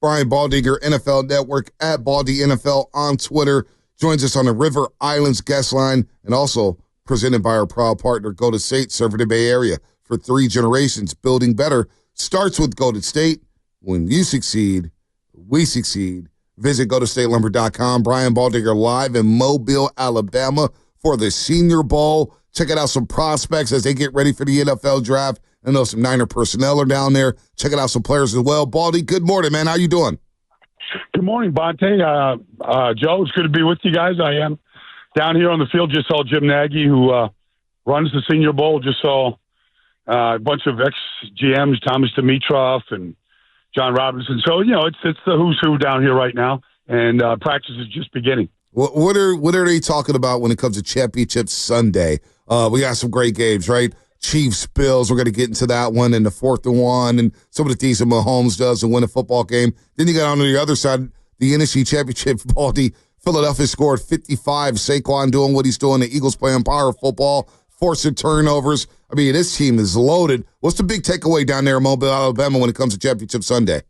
Brian Baldinger, NFL Network, at Baldy NFL on Twitter. Joins us on the River Islands guest line, and also presented by our proud partner, Golden State, serving the Bay Area for 3 generations. Building better starts with Golden State. When you succeed, we succeed. Visit GoldenStateLumber.com. Brian Baldinger live in Mobile, Alabama for the Senior Bowl. Checking out some prospects as they get ready for the NFL draft. I know some Niner personnel are down there. Checking out some players as well. Baldy, good morning, man. How you doing? Good morning, Bonte. Joe, it's good to be with you guys. I am down here on the field. Just saw Jim Nagy, who runs the Senior Bowl. Just saw a bunch of ex-GMs, Thomas Dimitroff and John Robinson. So, it's the who's who down here right now, and practice is just beginning. What are they talking about when it comes to Championship Sunday? We got some great games, right? Chiefs, Bills, we're going to get into that one, and the 4th and 1, and some of the things that Mahomes does and win a football game. Then you got on the other side, the NFC Championship, Baldy. Philadelphia scored 55. Saquon doing what he's doing. The Eagles playing power football, forcing turnovers. I mean, this team is loaded. What's the big takeaway down there in Mobile, Alabama when it comes to Championship Sunday?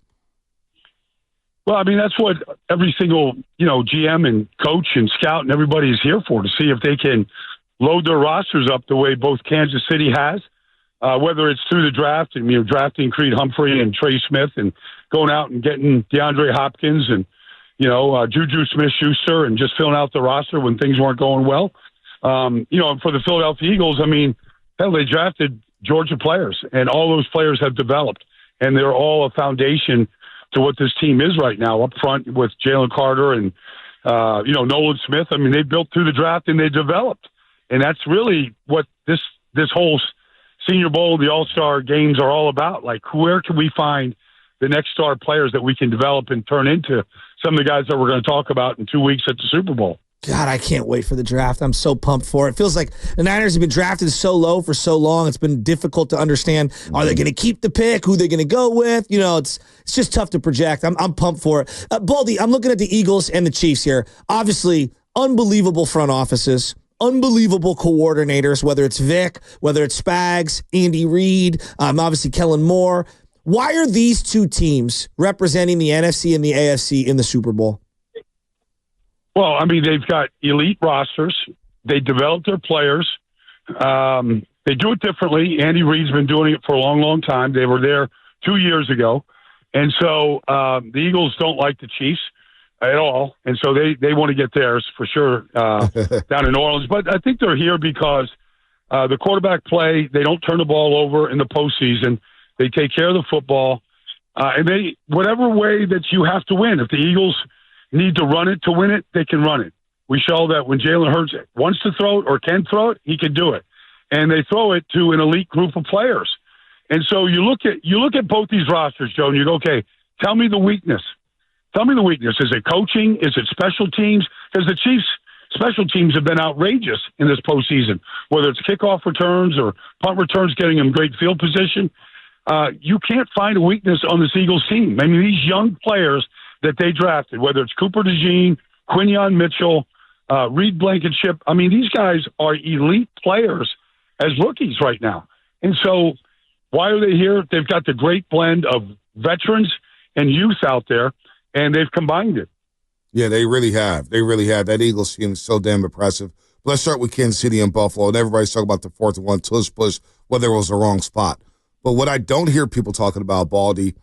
Well, I mean, that's what every single, GM and coach and scout and everybody is here for, to see if they can load their rosters up the way both Kansas City has, whether it's through the draft and, drafting Creed Humphrey and Trey Smith and going out and getting DeAndre Hopkins and, Juju Smith-Schuster and just filling out the roster when things weren't going well. And for the Philadelphia Eagles, I mean, hell, they drafted Georgia players, and all those players have developed, and they're all a foundation to what this team is right now up front with Jalen Carter and, Nolan Smith. I mean, they built through the draft and they developed. And that's really what this whole Senior Bowl, the All-Star games are all about. Like, where can we find the next star players that we can develop and turn into some of the guys that we're going to talk about in 2 weeks at the Super Bowl? God, I can't wait for the draft. I'm so pumped for it. It feels like the Niners have been drafted so low for so long. It's been difficult to understand. Are they going to keep the pick? Who they're going to go with? It's just tough to project. I'm pumped for it. Baldy, I'm looking at the Eagles and the Chiefs here. Obviously, unbelievable front offices. Unbelievable coordinators, whether it's Vic, whether it's Spags, Andy Reid, obviously Kellen Moore. Why are these two teams representing the NFC and the AFC in the Super Bowl? Well, I mean, they've got elite rosters. They develop their players. They do it differently. Andy Reid's been doing it for a long, long time. They were there 2 years ago. And so the Eagles don't like the Chiefs at all, and so they want to get theirs for sure down in New Orleans. But I think they're here because the quarterback play, they don't turn the ball over in the postseason. They take care of the football, and they whatever way that you have to win. If the Eagles need to run it to win it, they can run it. We show that when Jaylen Hurts wants to throw it or can throw it, he can do it, and they throw it to an elite group of players. And so you look at both these rosters, Joe, and you go, okay, tell me the weakness. Tell me the weakness. Is it coaching? Is it special teams? Because the Chiefs' special teams have been outrageous in this postseason, whether it's kickoff returns or punt returns, getting them great field position. You can't find a weakness on this Eagles team. I mean, these young players that they drafted, whether it's Cooper DeJean, Quinyon Mitchell, Reed Blankenship, I mean, these guys are elite players as rookies right now. And so why are they here? They've got the great blend of veterans and youth out there, and they've combined it. Yeah, they really have. They really have. That Eagles team is so damn impressive. But let's start with Kansas City and Buffalo. And everybody's talking about the 4th and 1 tush push, whether it was the wrong spot. But what I don't hear people talking about, Baldy,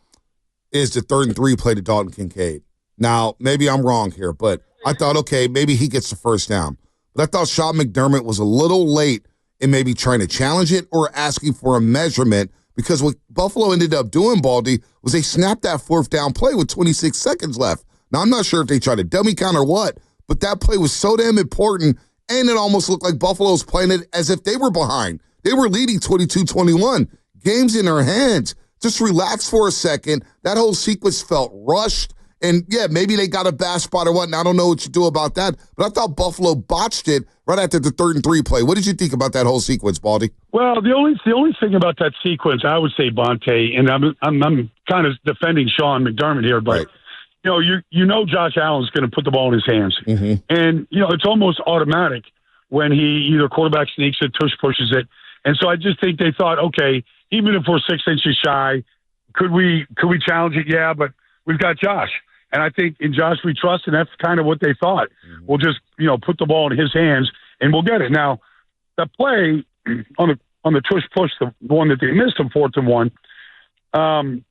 is the 3rd and 3 play to Dalton Kincaid. Now, maybe I'm wrong here, but I thought, okay, maybe he gets the first down. But I thought Sean McDermott was a little late in maybe trying to challenge it or asking for a measurement, because what Buffalo ended up doing, Baldy, was they snapped that 4th down play with 26 seconds left. Now, I'm not sure if they tried to dummy count or what, but that play was so damn important, and it almost looked like Buffalo's playing it as if they were behind. They were leading 22-21. Game's in their hands. Just relax for a second. That whole sequence felt rushed. And, yeah, maybe they got a bad spot or what, and I don't know what you do about that. But I thought Buffalo botched it right after the 3rd and 3 play. What did you think about that whole sequence, Baldy? Well, the only thing about that sequence, I would say, Bonte, and I'm kind of defending Sean McDermott here, but, right. you know Josh Allen's going to put the ball in his hands. Mm-hmm. And, it's almost automatic when he either quarterback sneaks it, tush pushes it. And so I just think they thought, okay, even if we're 6 inches shy, could we challenge it? Yeah, but we've got Josh. And I think in Josh we trust, and that's kind of what they thought. We'll just, put the ball in his hands, and we'll get it. Now, the play on the Tush push, the one that they missed on 4th and 1,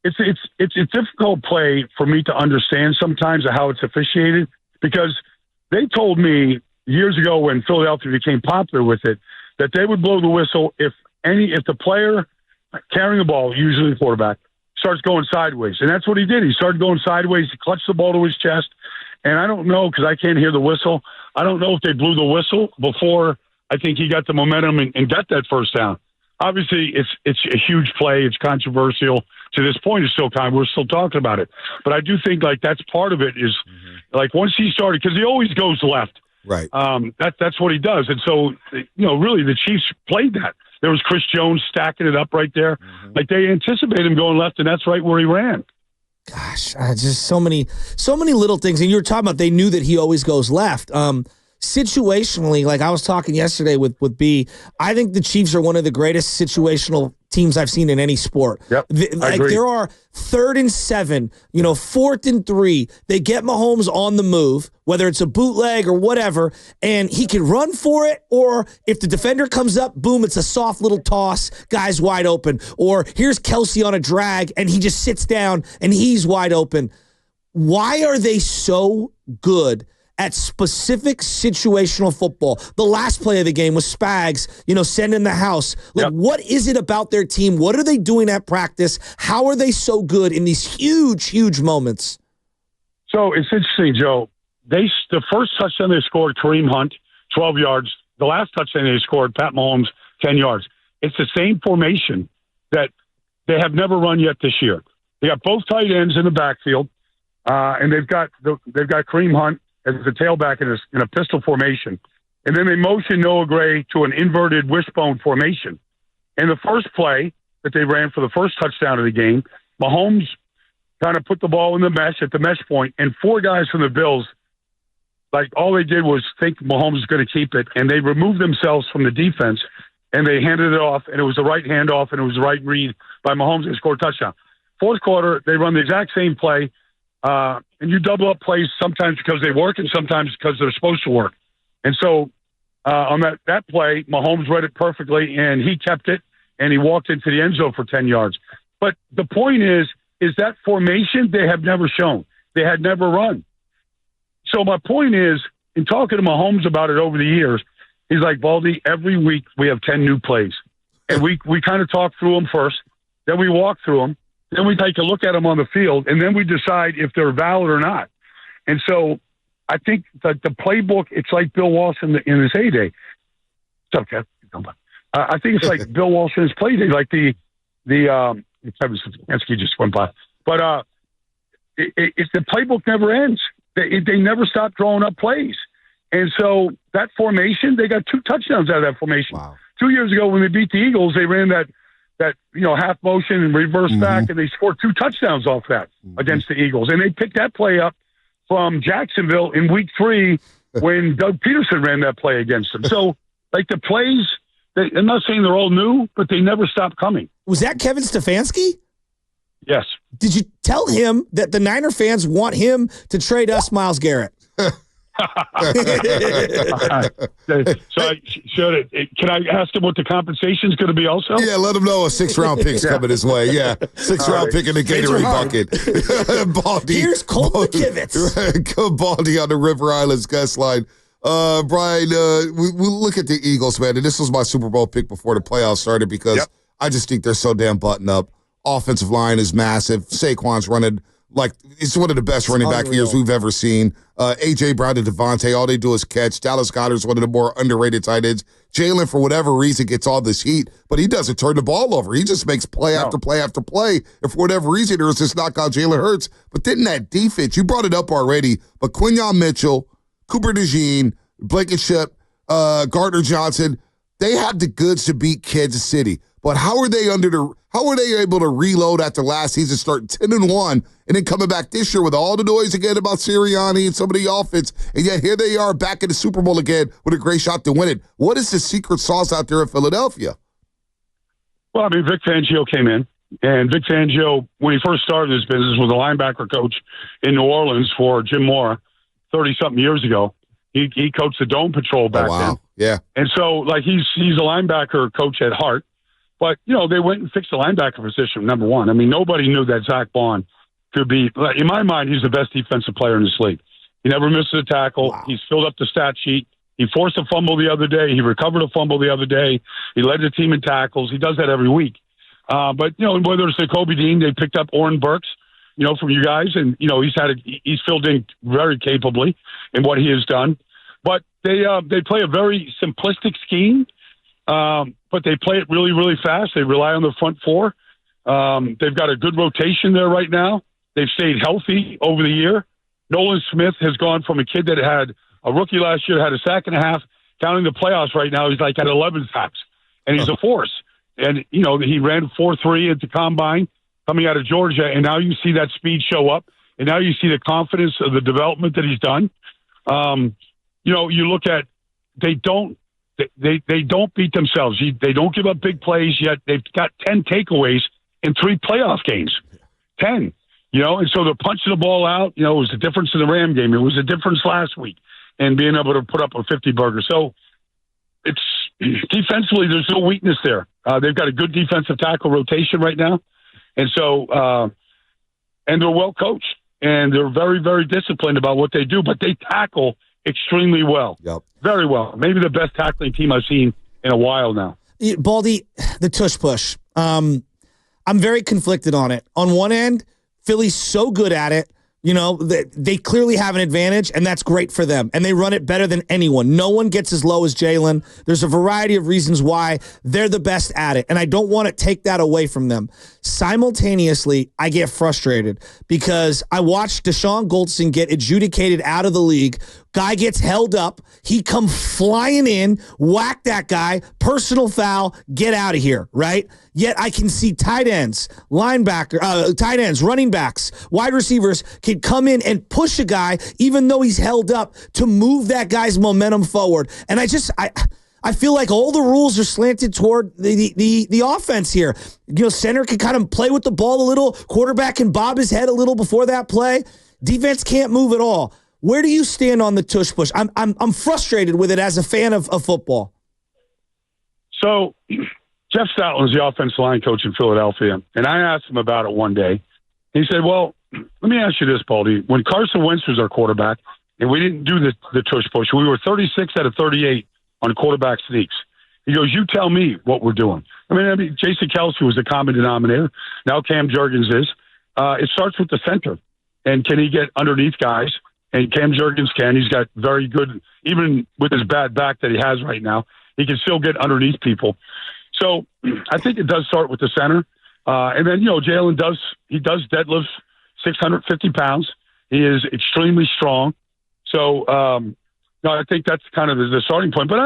it's a difficult play for me to understand sometimes of how it's officiated, because they told me years ago when Philadelphia became popular with it that they would blow the whistle if the player carrying the ball, usually the quarterback, starts going sideways. And that's what he did. He started going sideways. He clutched the ball to his chest. And I don't know, because I can't hear the whistle, I don't know if they blew the whistle before I think he got the momentum and got that first down. Obviously, it's a huge play. It's controversial. To this point, we're still talking about it. But I do think, that's part of it is, once he started, because he always goes left. Right. That's what he does. And so, really the Chiefs played that. There was Chris Jones stacking it up right there. They anticipated him going left, and that's right where he ran. Gosh, just so many little things. And you were talking about they knew that he always goes left. Situationally, like I was talking yesterday with B, I think the Chiefs are one of the greatest situational teams I've seen in any sport. Yep, I agree. There are 3rd and 7, 4th and 3. They get Mahomes on the move, whether it's a bootleg or whatever, and he can run for it, or if the defender comes up, boom, it's a soft little toss, guy's wide open. Or here's Kelsey on a drag, and he just sits down, and he's wide open. Why are they so good at specific situational football? The last play of the game was Spags, send in the house. What is it about their team? What are they doing at practice? How are they so good in these huge, huge moments? So it's interesting, Joe. The first touchdown they scored, Kareem Hunt, 12 yards. The last touchdown they scored, Pat Mahomes, 10 yards. It's the same formation that they have never run yet this year. They got both tight ends in the backfield, and they've got Kareem Hunt as a tailback in a pistol formation. And then they motion Noah Gray to an inverted wishbone formation. And the first play that they ran for the first touchdown of the game, Mahomes kind of put the ball in the mesh at the mesh point, and 4 guys from the Bills, all they did was think Mahomes was going to keep it, and they removed themselves from the defense, and they handed it off, and it was the right handoff, and it was the right read by Mahomes, and scored a touchdown. Fourth quarter, they run the exact same play, and you double up plays sometimes because they work and sometimes because they're supposed to work. And so on that play, Mahomes read it perfectly, and he kept it, and he walked into the end zone for 10 yards. But the point is that formation they have never shown. They had never run. So my point is, in talking to Mahomes about it over the years, he's like, Baldy, every week we have 10 new plays. And we kind of talk through them first, then we walk through them, then we take a look at them on the field, and then we decide if they're valid or not. And so I think that the playbook, it's like Bill Walsh in his heyday. It's okay. I think it's like Bill Walsh in his play day, like the Kevin Stefanski just went by. But it's the playbook never ends. They never stop drawing up plays. And so that formation, they got 2 touchdowns out of that formation. Wow. 2 years ago when they beat the Eagles, they ran that half motion and reverse back, and they scored 2 touchdowns off that against the Eagles. And they picked that play up from Jacksonville in week 3 when Doug Peterson ran that play against them. So, the plays, I'm not saying they're all new, but they never stop coming. Was that Kevin Stefanski? Yes. Did you tell him that the Niner fans want him to trade us Myles Garrett? So can I ask him what the compensation is going to be also? Yeah, let him know a 6th-round pick's coming his way. Yeah, 6th-round pick in the Gatorade bucket. Baldy. Here's Colt McKivitz. Baldy on the River Islands guest line. Brian, we look at the Eagles, man, and this was my Super Bowl pick before the playoffs started because I just think they're so damn buttoned up. Offensive line is massive. Saquon's running it's one of the best running back years we've ever seen. A.J. Brown and Devontae, all they do is catch. Dallas Goedert's one of the more underrated tight ends. Jaylen, for whatever reason, gets all this heat, but he doesn't turn the ball over. He just makes play after play after play. And for whatever reason, there was this knockout Jaylen Hurts. But then that defense, you brought it up already, but Quinyon Mitchell, Cooper DeJean, Blankenship, Gardner Johnson, they have the goods to beat Kansas City. But how are they able to reload after last season, starting 10-1, and then coming back this year with all the noise again about Sirianni and some of the offense, and yet here they are back in the Super Bowl again with a great shot to win it. What is the secret sauce out there in Philadelphia? Well, Vic Fangio came in. And Vic Fangio, when he first started this business, was a linebacker coach in New Orleans for Jim Mora 30-something years ago. He coached the Dome Patrol back then. Yeah. And so, like, he's a linebacker coach at heart. But, you know, they went and fixed the linebacker position, number one. I mean, nobody knew that Zach Bond could be, in my mind, he's the best defensive player in this league. He never misses a tackle. Wow. He's filled up the stat sheet. He forced a fumble the other day. He recovered a fumble the other day. He led the team in tackles. He does that every week. But, you know, whether it's the Kobe Dean, they picked up Oren Burks, you know, from you guys. And, you know, he's filled in very capably in what he has done. But they play a very simplistic scheme, but they play it really, really fast. They rely on the front four. They've got a good rotation there right now. They've stayed healthy over the year. Nolan Smith has gone from a kid that had a rookie last year, had a sack and a half, counting the playoffs right now. He's like at 11 sacks, and he's a force. And, you know, he ran 4.3 at the combine coming out of Georgia, and now you see that speed show up, and now you see the confidence of the development that he's done. You know, you look at they don't beat themselves. They don't give up big plays yet. They've got 10 takeaways in 3 playoff games. 10. You know, and so they're punching the ball out. You know, it was a difference in the Ram game. It was a difference last week, and being able to put up a 50-burger. So it's defensively, there's no weakness there. They've got a good defensive tackle rotation right now, and so and they're well coached, and they're very, very disciplined about what they do. But they tackle extremely well, very well. Maybe the best tackling team I've seen in a while now. Baldy, the tush push. I'm very conflicted on it. On one end, Philly's so good at it. You know, they clearly have an advantage, and that's great for them. And they run it better than anyone. No one gets as low as Jaylen. There's a variety of reasons why they're the best at it, and I don't want to take that away from them. Simultaneously, I get frustrated because I watched Deshaun Goldson get adjudicated out of the league. Guy gets held up. He come flying in, whack that guy, personal foul, get out of here, right? Yet I can see tight ends, tight ends, running backs, wide receivers can come in and push a guy even though he's held up to move that guy's momentum forward. And I feel like all the rules are slanted toward the offense here. You know, center can kind of play with the ball a little. Quarterback can bob his head a little before that play. Defense can't move at all. Where do you stand on the tush push? I'm frustrated with it as a fan of football. So Jeff Stoutland's the offensive line coach in Philadelphia, and I asked him about it one day. He said, well, let me ask you this, Baldy. When Carson Wentz was our quarterback, and we didn't do the tush push, we were 36 out of 38 on quarterback sneaks. He goes, you tell me what we're doing. I mean, Jason Kelce was the common denominator. Now Cam Jurgens is. It starts with the center. And can he get underneath guys? And Cam Jurgens can. He's got very good, even with his bad back that he has right now, he can still get underneath people. So I think it does start with the center. And then, you know, Jaylen does deadlifts 650 pounds. He is extremely strong. So, no, I think that's kind of the starting point. But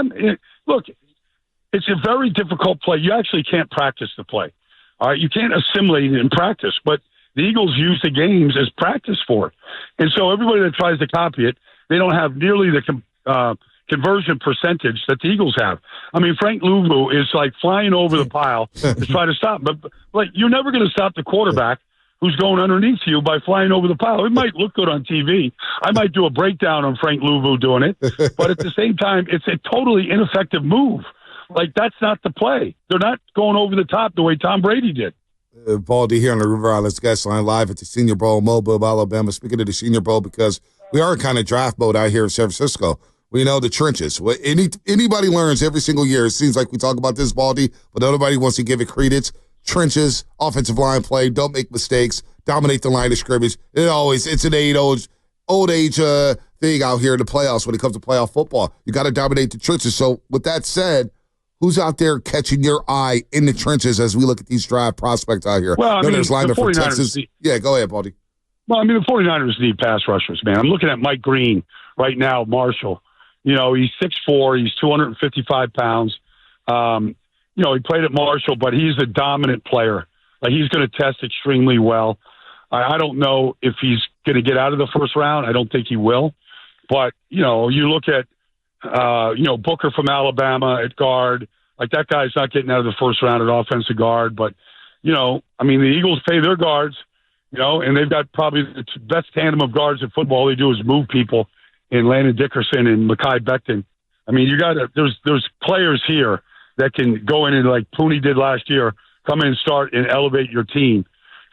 look, it's a very difficult play. You actually can't practice the play. All right, you can't assimilate it in practice. But the Eagles use the games as practice for it. And so everybody that tries to copy it, they don't have nearly the conversion percentage that the Eagles have. I mean, Frank Louvu is like flying over the pile to try to stop. But like, you're never going to stop the quarterback who's going underneath you by flying over the pile. It might look good on TV. I might do a breakdown on Frank Louvu doing it. But at the same time, it's a totally ineffective move. Like, that's not the play. They're not going over the top the way Tom Brady did. Baldy here on the River Islands Guest Line live at the Senior Bowl, Mobile, Alabama. Speaking of the Senior Bowl, because we are kind of draft mode out here in San Francisco. We know the trenches. Anybody learns every single year. It seems like we talk about this, Baldy, but nobody wants to give it credence. Trenches, offensive line play, don't make mistakes, dominate the line of scrimmage. It's an old age thing out here in the playoffs when it comes to playoff football. You got to dominate the trenches. So with that said, who's out there catching your eye in the trenches as we look at these draft prospects out here? Well, I mean, there's linemen from Texas. Yeah, go ahead, Baldy. Well, I mean, the 49ers need pass rushers, man. I'm looking at Mike Green right now, Marshall. You know, he's 6'4", he's 255 pounds. You know, he played at Marshall, but he's a dominant player. Like, he's going to test extremely well. I don't know if he's going to get out of the first round. I don't think he will. But, you know, you look at, Booker from Alabama at guard. Like, that guy's not getting out of the first round at offensive guard. But I mean, the Eagles pay their guards, and they've got probably the best tandem of guards in football. All they do is move people in Landon Dickerson and Mekhi Becton. I mean, there's players here that can go in and, like Pooney did last year, come in and start and elevate your team.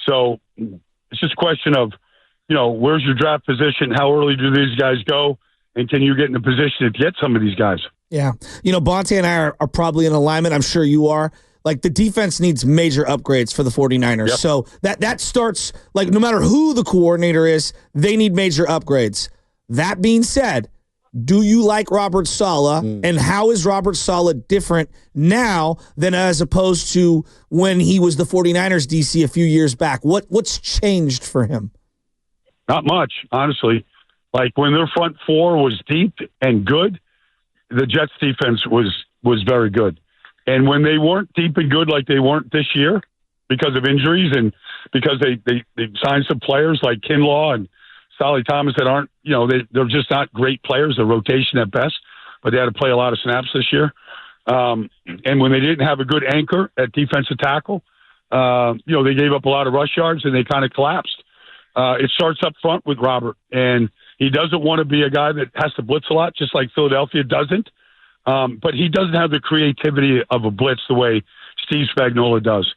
So it's just a question of, where's your draft position? How early do these guys go? And can you get in a position to get some of these guys? Yeah. Bonte and I are probably in alignment. I'm sure you are. Like, the defense needs major upgrades for the 49ers. Yep. So that starts, like, no matter who the coordinator is, they need major upgrades. That being said, do you like Robert Salah, and how is Robert Salah different now than as opposed to when he was the 49ers DC a few years back? What's changed for him? Not much, honestly. Like, when their front four was deep and good, the Jets defense was very good. And when they weren't deep and good like they weren't this year because of injuries and because they signed some players like Kinlaw and Solly Thomas that aren't, they're just not great players. They're rotation at best, but they had to play a lot of snaps this year. And when they didn't have a good anchor at defensive tackle, they gave up a lot of rush yards and they kind of collapsed. It starts up front with Robert, and he doesn't want to be a guy that has to blitz a lot, just like Philadelphia doesn't. But he doesn't have the creativity of a blitz the way Steve Spagnuolo does.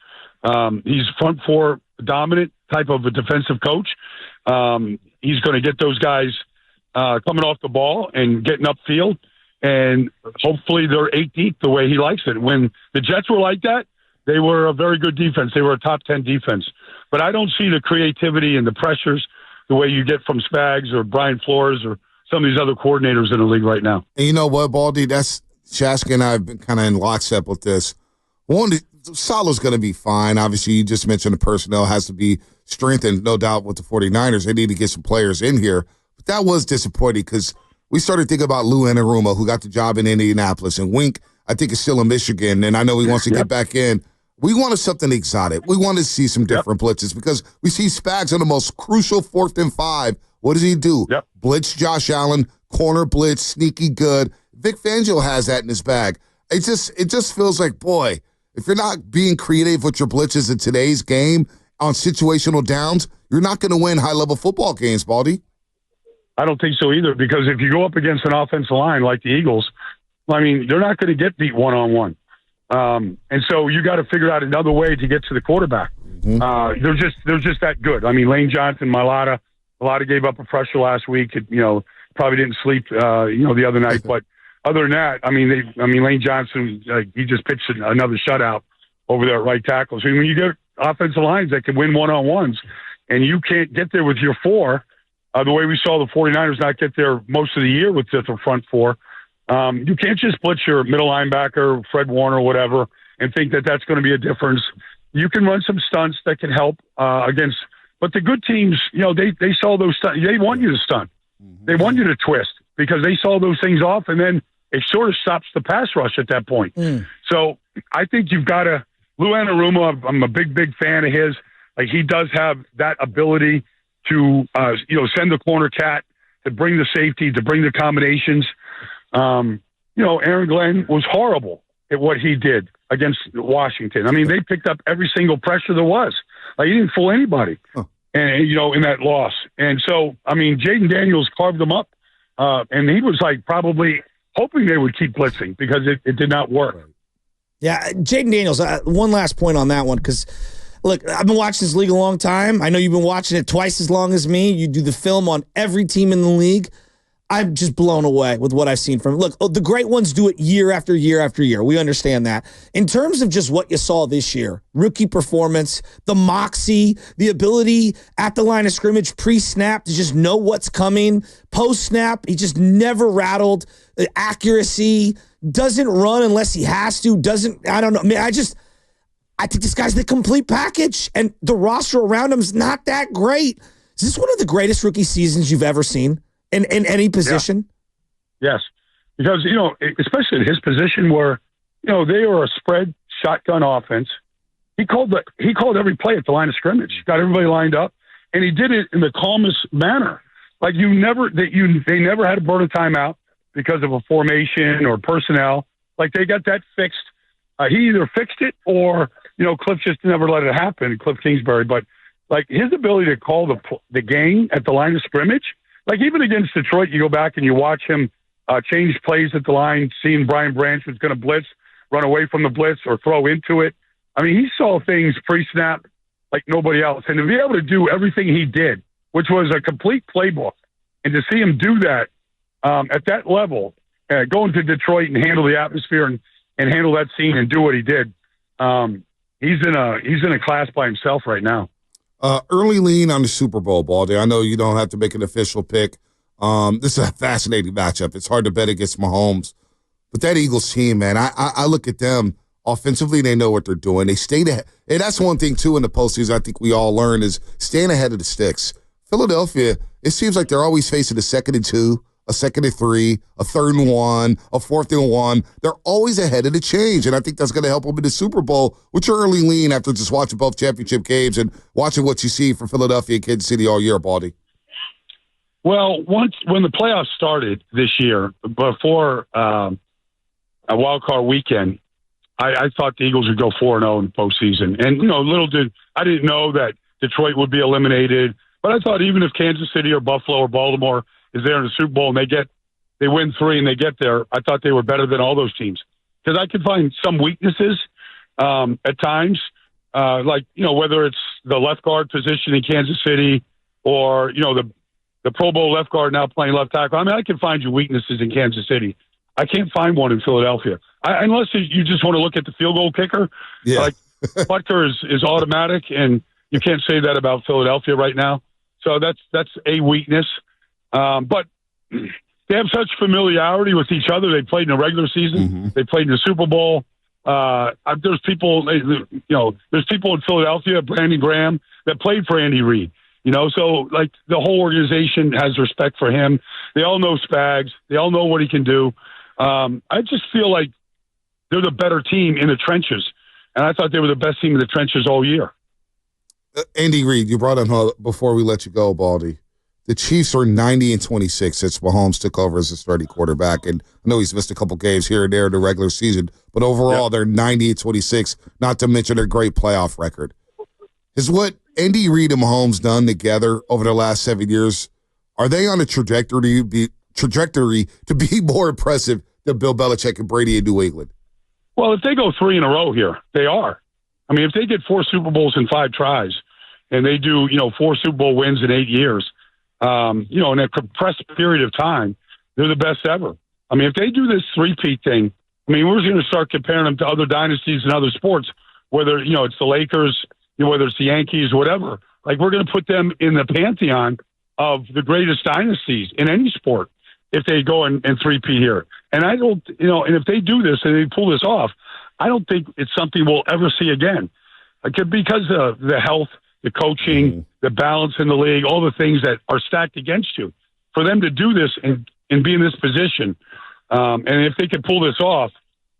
He's front four dominant type of a defensive coach. He's going to get those guys coming off the ball and getting upfield, and hopefully they're 8 deep the way he likes it. When the Jets were like that, they were a very good defense. They were a top 10 defense. But I don't see the creativity and the pressures the way you get from Spags or Brian Flores or some of these other coordinators in the league right now. And you know what, Baldy? That's Shasky and I have been kind of in lockstep with this. One, Salah's going to be fine. Obviously, you just mentioned the personnel has to be strengthened, no doubt, with the 49ers. They need to get some players in here. But that was disappointing because we started thinking about Lou Anarumo, who got the job in Indianapolis, and Wink, I think, is still in Michigan, and I know he wants to get back in. We wanted something exotic. We wanted to see some different blitzes because we see Spags on the most crucial 4th and 5. What does he do? Blitz Josh Allen, corner blitz, sneaky good. Vic Fangio has that in his bag. It just feels like, boy, if you're not being creative with your blitzes in today's game on situational downs, you're not going to win high-level football games, Baldy. I don't think so either, because if you go up against an offensive line like the Eagles, I mean, they're not going to get beat one-on-one. And so you got to figure out another way to get to the quarterback. They're just that good. I mean, Lane Johnson, Malata gave up a pressure last week. Probably didn't sleep, the other night. But other than that, Lane Johnson, he just pitched another shutout over there at right tackle. So when you get offensive lines that can win one-on-ones, and you can't get there with your four, the way we saw the 49ers not get there most of the year with the front four, you can't just blitz your middle linebacker, Fred Warner, whatever, and think that that's going to be a difference. You can run some stunts that can help against, but the good teams, they saw those stunts. They want you to stunt. They want you to twist because they saw those things off, and then it sort of stops the pass rush at that point. So I think you've got to, Lou Anarumo, I'm a big fan of his. Like, he does have that ability to, send the corner cat, to bring the safety, to bring the combinations. Aaron Glenn was horrible at what he did against Washington. I mean, they picked up every single pressure there was. Like, he didn't fool anybody, and in that loss. And so, I mean, Jaden Daniels carved them up, and he was like probably hoping they would keep blitzing because it did not work. Yeah, Jaden Daniels, one last point on that one, because, look, I've been watching this league a long time. I know you've been watching it twice as long as me. You do the film on every team in the league. I'm just blown away with what I've seen from him. Look, the great ones do it year after year after year. We understand that. In terms of just what you saw this year, rookie performance, the moxie, the ability at the line of scrimmage pre-snap to just know what's coming, post-snap, he just never rattled, the accuracy, doesn't run unless he has to, I don't know. I mean, I think this guy's the complete package, and the roster around him is not that great. Is this one of the greatest rookie seasons you've ever seen? In any position? Yeah. Yes. Because, especially in his position where, they were a spread shotgun offense. He called every play at the line of scrimmage, got everybody lined up, and he did it in the calmest manner. Like, they never had to burn a timeout because of a formation or personnel. Like, they got that fixed. He either fixed it or Cliff just never let it happen, Cliff Kingsbury. But, like, his ability to call the game at the line of scrimmage, like even against Detroit, you go back and you watch him change plays at the line, seeing Brian Branch was going to blitz, run away from the blitz or throw into it. I mean, he saw things pre-snap like nobody else. And to be able to do everything he did, which was a complete playbook, and to see him do that at that level, going to Detroit and handle the atmosphere and handle that scene and do what he did, he's in a class by himself right now. Early lean on the Super Bowl, Baldy. I know you don't have to make an official pick. This is a fascinating matchup. It's hard to bet against Mahomes. But that Eagles team, man, I look at them offensively, they know what they're doing. They stayed ahead. And that's one thing, too, in the postseason I think we all learn is staying ahead of the sticks. Philadelphia, it seems like they're always facing a 2nd and 2, a 2nd and 3, a 3rd and 1, a 4th and 1. They're always ahead of the change, and I think that's going to help them in the Super Bowl. What's your early lean after just watching both championship games and watching what you see from Philadelphia and Kansas City all year, Baldy? Well, when the playoffs started this year, before a wild card weekend, I thought the Eagles would go 4-0 in the postseason. And, I didn't know that Detroit would be eliminated. But I thought even if Kansas City or Buffalo or Baltimore is there in the Super Bowl and they win 3 and they get there, I thought they were better than all those teams. Because I could find some weaknesses at times, whether it's the left guard position in Kansas City or, the Pro Bowl left guard now playing left tackle. I mean, I can find you weaknesses in Kansas City. I can't find one in Philadelphia. Unless you just want to look at the field goal kicker. Yeah. Like, Butker is automatic, and you can't say that about Philadelphia right now. So that's a weakness. But they have such familiarity with each other. They played in the regular season. Mm-hmm. They played in the Super Bowl. There's people in Philadelphia, Brandon Graham, that played for Andy Reid. So like the whole organization has respect for him. They all know Spags. They all know what he can do. I just feel like they're the better team in the trenches. And I thought they were the best team in the trenches all year. Andy Reid, you brought him before we let you go, Baldy. The Chiefs are 90-26 since Mahomes took over as a starting quarterback. And I know he's missed a couple games here and there in the regular season, but overall they're 90-26, not to mention their great playoff record. Is what Andy Reid and Mahomes done together over the last 7 years, are they on a trajectory to be more impressive than Bill Belichick and Brady in New England? Well, if they go 3 in a row here, they are. I mean, if they get 4 Super Bowls in 5 tries and they do, 4 Super Bowl wins in 8 years, in a compressed period of time, they're the best ever. I mean, if they do this three-peat thing, I mean, we're going to start comparing them to other dynasties and other sports, whether, it's the Lakers, whether it's the Yankees, whatever. Like, we're going to put them in the pantheon of the greatest dynasties in any sport if they go and three-peat here. And I don't, and if they do this and they pull this off, I don't think it's something we'll ever see again. Because of the health, the coaching, the balance in the league, all the things that are stacked against you. For them to do this and be in this position, and if they can pull this off,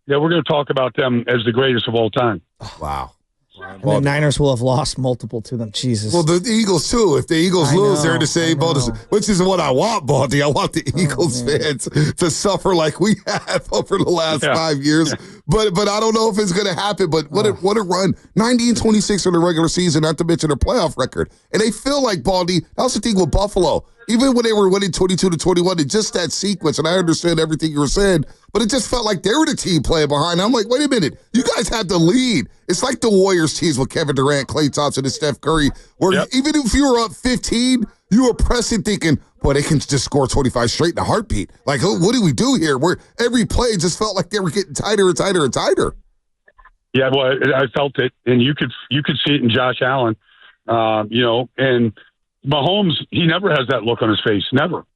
we're going to talk about them as the greatest of all time. Wow. And the Niners will have lost multiple to them. Jesus. Well, the Eagles, too. If the Eagles lose, they're in the same boat, which is what I want, Baldy. I want the Eagles fans to suffer like we have over the last 5 years. But I don't know if it's going to happen. But what a run. 90-26 in the regular season, not to mention their playoff record. And they feel like, Baldy, that was the thing with Buffalo. Even when they were winning 22-21, and just that sequence, and I understand everything you were saying, but it just felt like they were the team playing behind. I'm like, wait a minute, you guys had the lead. It's like the Warriors teams with Kevin Durant, Klay Thompson, and Steph Curry, where even if you were up 15, you were pressing thinking, boy, they can just score 25 straight in a heartbeat. Like, what do we do here? Where every play just felt like they were getting tighter and tighter and tighter. Yeah, well, I felt it, and you could see it in Josh Allen, and Mahomes, he never has that look on his face, never.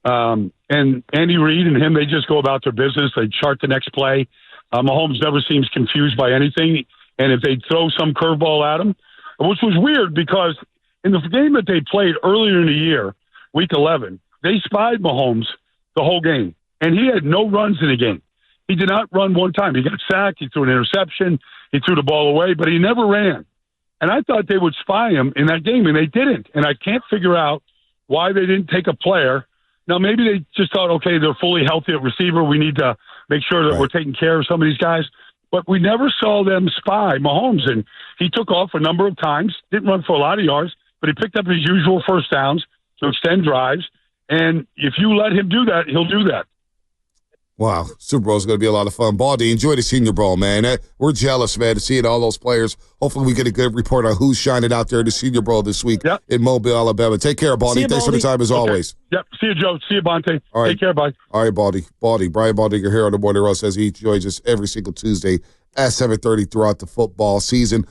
And Andy Reid and him, they just go about their business. They chart the next play. Mahomes never seems confused by anything. And if they throw some curveball at him, which was weird because in the game that they played earlier in the year, week 11, they spied Mahomes the whole game. And he had no runs in the game. He did not run one time. He got sacked. He threw an interception. He threw the ball away, but he never ran. And I thought they would spy him in that game, and they didn't. And I can't figure out why they didn't take a player. Now, maybe they just thought, okay, they're fully healthy at receiver. We need to make sure that we're taking care of some of these guys. but we never saw them spy Mahomes. And he took off a number of times, didn't run for a lot of yards, but he picked up his usual first downs to extend drives. And if you let him do that, he'll do that. Wow, Super Bowl is going to be a lot of fun. Baldy, enjoy the Senior Bowl, man. We're jealous, man, to seeing all those players. Hopefully we get a good report on who's shining out there in the Senior Bowl this week in Mobile, Alabama. Take care, Baldy. Thanks for the time as always. Yep. See you, Joe. See you, Bonte. All right. Take care, bye. All right, Baldy. Brian Baldinger here on the Morning Roast, says he joins us every single Tuesday at 7:30 throughout the football season.